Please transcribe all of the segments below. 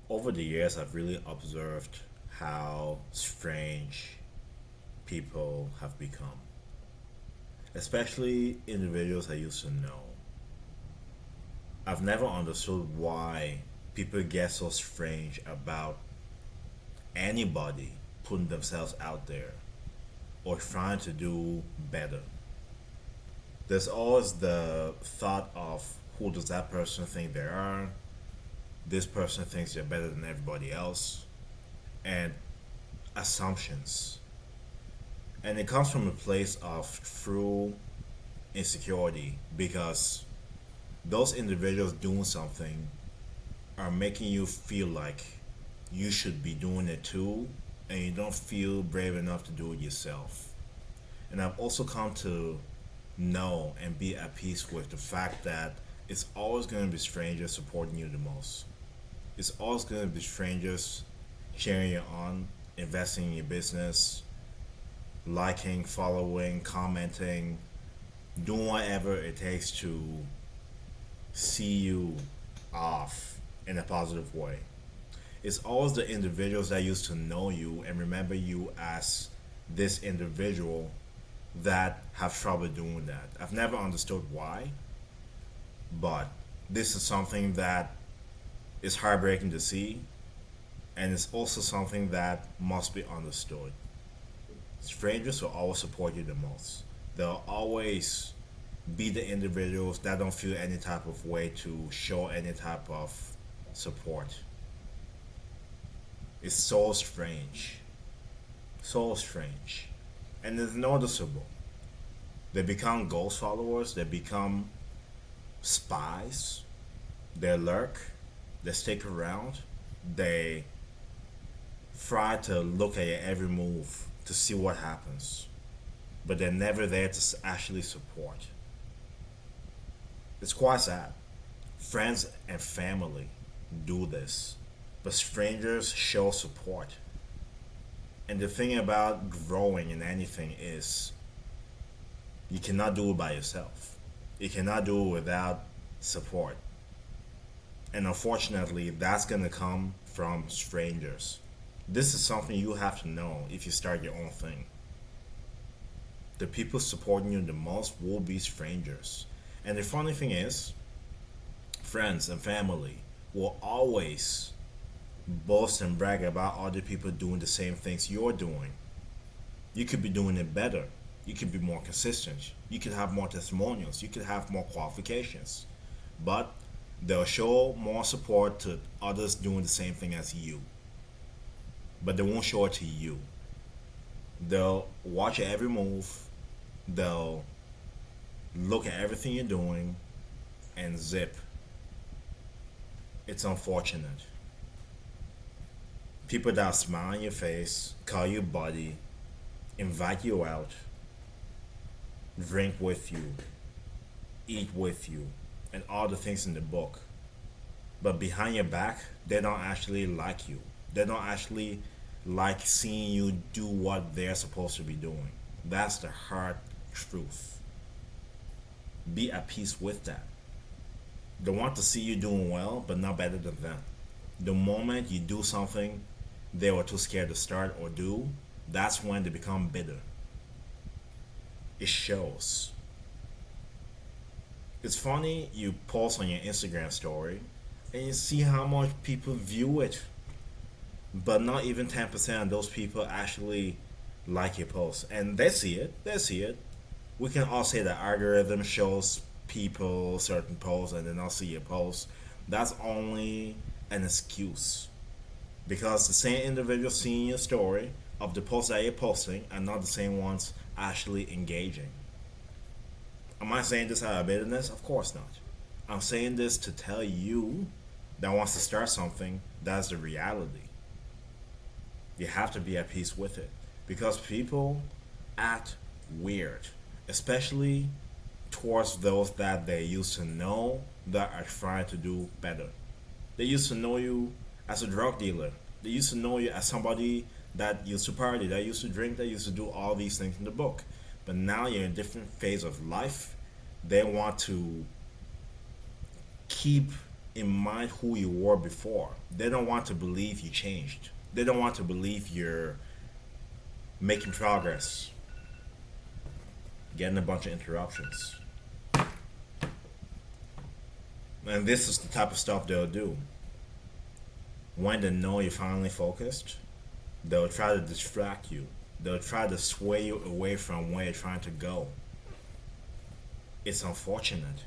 Over the years, I've really observed how strange people have become, especially individuals I used to know. I've never understood why people get so strange about anybody putting themselves out there or trying to do better. There's always the thought of who does that person think they are? This person thinks they're better than everybody else, and assumptions. And it comes from a place of true insecurity because those individuals doing something are making you feel like you should be doing it too, and you don't feel brave enough to do it yourself. And I've also come to know and be at peace with the fact that it's always going to be strangers supporting you the most. It's always going to be strangers cheering you on, investing in your business, liking, following, commenting, doing whatever it takes to see you off in a positive way. It's always the individuals that used to know you and remember you as this individual that have trouble doing that. I've never understood why, but this is something that is heartbreaking to see, and it's also something that must be understood. Strangers will always support you the most. They'll always be the individuals that don't feel any type of way to show any type of support. It's so strange. So strange. And it's noticeable. They become ghost followers, they become spies, they lurk, they stick around, they try to look at your every move to see what happens, but they're never there to actually support. It's quite sad. Friends and family do this, but strangers show support. And the thing about growing in anything is you cannot do it by yourself. You cannot do it without support. And unfortunately, that's going to come from strangers. This is something you have to know if you start your own thing. The people supporting you the most will be strangers. And the funny thing is, friends and family will always boast and brag about other people doing the same things you're doing. You could be doing it better. You could be more consistent. You could have more testimonials. You could have more qualifications. But they'll show more support to others doing the same thing as you. But they won't show it to you. They'll watch your every move. They'll look at everything you're doing and zip. It's unfortunate. People that smile in your face, call you buddy, invite you out, drink with you, eat with you, and all the things in the book. But behind your back, they don't actually like you. They don't actually like seeing you do what they're supposed to be doing. That's the hard truth. Be at peace with that. They want to see you doing well, but not better than them. The moment you do something they were too scared to start or do, that's when they become bitter. It shows. It's funny you post on your Instagram story and you see how much people view it, but not even 10% of those people actually like your post. And they see it, they see it. We can all say the algorithm shows people certain posts and then I'll see your posts. That's only an excuse. Because the same individual seeing your story of the posts that you're posting are not the same ones actually engaging. Am I saying this out of bitterness? Of course not. I'm saying this to tell you that wants to start something that's the reality. You have to be at peace with it. Because people act weird, especially towards those that they used to know that are trying to do better. They used to know you as a drug dealer. They used to know you as somebody that used to party, that used to drink, that used to do all these things in the book. But now you're in a different phase of life. They want to keep in mind who you were before. They don't want to believe you changed. They don't want to believe you're making progress, getting a bunch of interruptions. And this is the type of stuff they'll do. When they know you're finally focused, they'll try to distract you. They'll try to sway you away from where you're trying to go. It's unfortunate.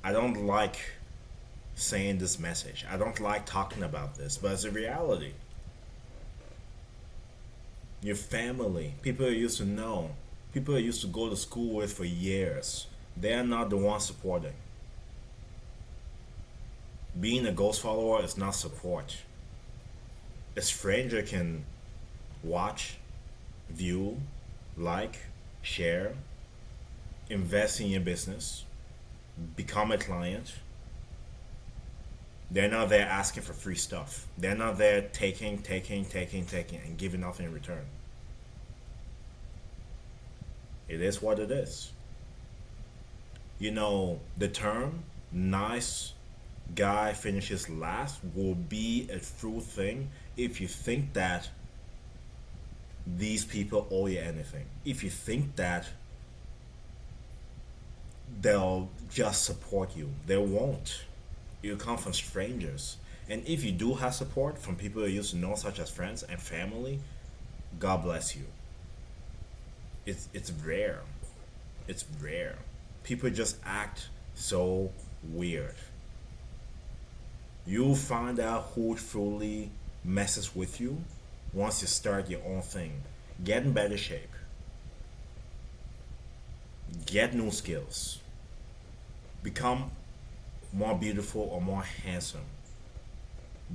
I don't like saying this message. I don't like talking about this, but it's a reality. Your family, people you used to know, people you used to go to school with for years, they are not the ones supporting. Being a ghost follower is not support. A stranger can watch, view, like, share, invest in your business, become a client. They're not there asking for free stuff. They're not there taking, and giving nothing in return. It is what it is. You know, the term nice guy finishes last will be a true thing if you think that these people owe you anything. If you think that they'll just support you, they won't. You come from strangers. And if you do have support from people you used to know, such as friends and family, God bless you. It's rare. It's rare. People just act so weird. You'll find out who truly messes with you once you start your own thing. Get in better shape. Get new skills. Become more beautiful or more handsome.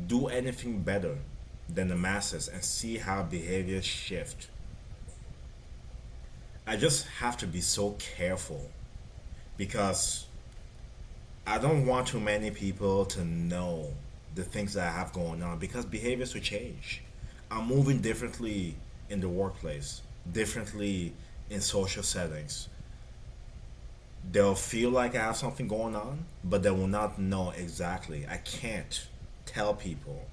Do anything better than the masses and see how behaviors shift. I just have to be so careful because I don't want too many people to know the things that I have going on because behaviors will change. I'm moving differently in the workplace, differently in social settings. They'll feel like I have something going on, but they will not know exactly. I can't tell people.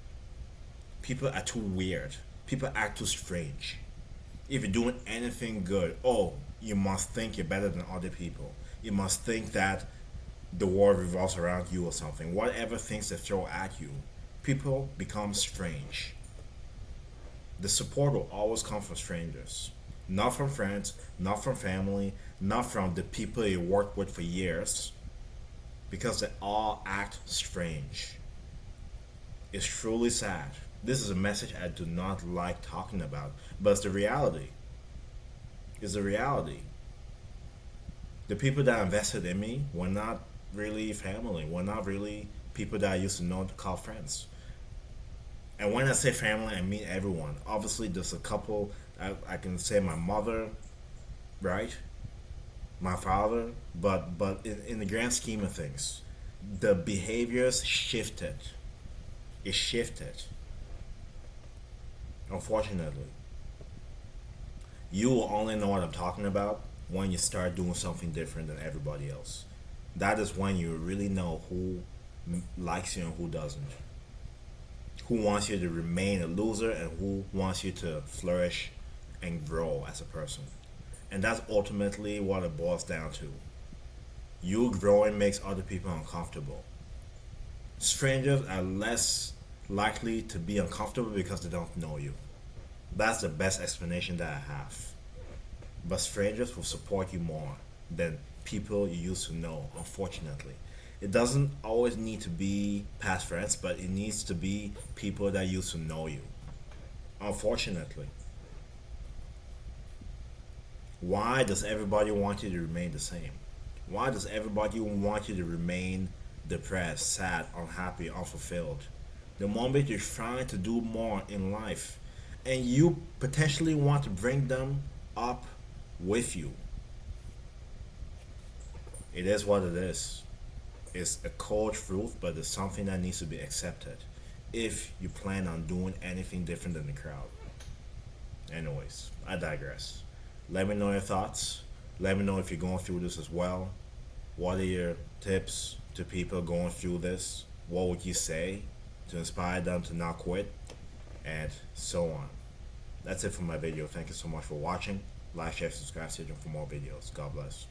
People are too weird. People act too strange. If you're doing anything good, oh, you must think you're better than other people. You must think that the world revolves around you or something. Whatever things they throw at you, people become strange. The support will always come from strangers. Not from friends, not from family, not from the people you worked with for years. Because they all act strange. It's truly sad. This is a message I do not like talking about, but it's the reality. It's the reality. The people that invested in me were not really family, were not really people that I used to know to call friends. And when I say family, I mean everyone. Obviously, there's a couple. I can say my mother, right? My father, but in the grand scheme of things, the behaviors shifted. It shifted. Unfortunately, you will only know what I'm talking about when you start doing something different than everybody else. That is when you really know who likes you and who doesn't. Who wants you to remain a loser and who wants you to flourish and grow as a person. And that's ultimately what it boils down to. You growing makes other people uncomfortable. Strangers are less likely to be uncomfortable because they don't know you. That's the best explanation that I have. But strangers will support you more than people you used to know, unfortunately. It doesn't always need to be past friends, but it needs to be people that used to know you. Unfortunately. Why does everybody want you to remain the same? Why does everybody want you to remain depressed, sad, unhappy, unfulfilled? The moment you're trying to do more in life and you potentially want to bring them up with you. It is what it is. It's a cold truth, but it's something that needs to be accepted if you plan on doing anything different than the crowd. Anyways, I digress. Let me know your thoughts. Let me know if you're going through this as well. What are your tips, to people going through this? What would you say to inspire them to not quit? And so on. That's it for my video. Thank you so much for watching. Like, share, subscribe, stay tuned for more videos. God bless.